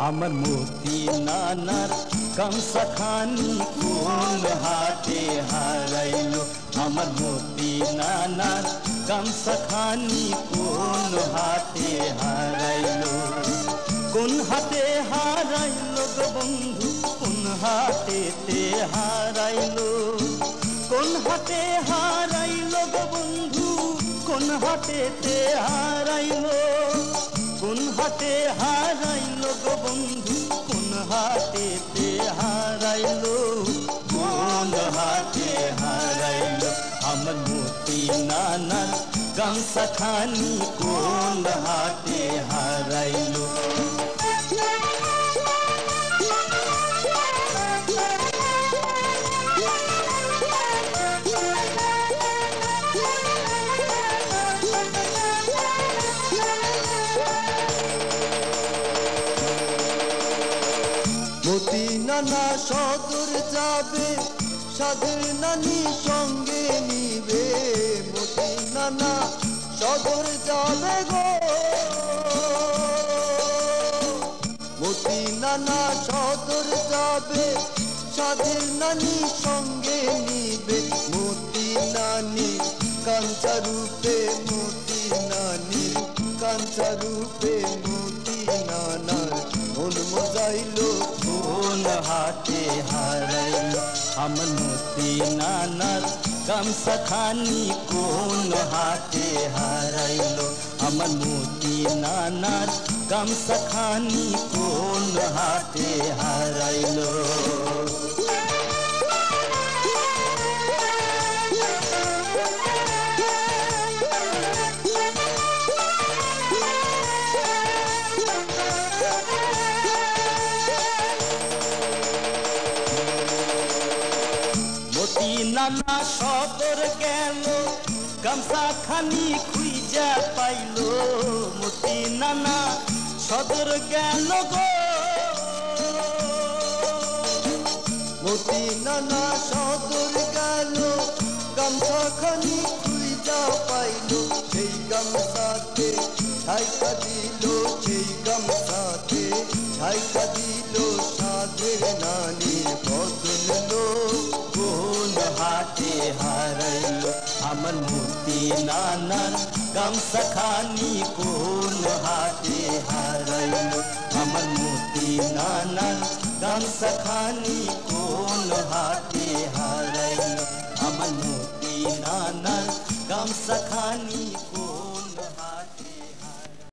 আমার মতি নানার গামছা খানি কোন হাতে হারাইলো আমার মতি নানার গামছা খানি কোন হাতে হারাইলো কোন হাতে হারাইলো গো বন্ধু কোন হাতেতে হারাইলো কোন হাতে হারাইলো গো বন্ধু কোন হাতেতে হারাইলো কোন হাতে হারাইলো গো বন্ধু কোন হাতেতে হারাইলো কোন হাতে হারাইলো আমার মতি নানার গামছা খানি কোন হাতে হারাইলো মতি নানা সদর যাবে সাধের নানি সঙ্গে নিবে মতি নানা সদর যাবে গো মতি নানা সদর যাবে সাধের নানি সঙ্গে নিবে মতি নানি কাঞ্চা রূপে মতি নানি কাঞ্চা রূপে মতি নানার মন মজাইলো কোন হাতে হারাইলো আমার মতি নানার গামছা খানি কোন হাতে হারাইলো আমার মতি নানার গামছা খানি কোন হাতে হারাইলো মতি নানা সদর গেল গামছা খানি খুঁজা পাইলো মতি নানা সদর গেল গো মতি নানা সদর গেল গামছা খানি খুঁজা পাইলো সেই গামছাতে ঠাইকা দিল সেই গামছাতে ঠাইকা দিল সাধের নানি বদললো কোন হাতে হারাইলো আমার মতি নানার গামছা খানি কোন হাতে হারাইলো আমার মতি নানার গামছা খানি কোন হাতে হারাইলো আমার মতি নানার গামছা খানি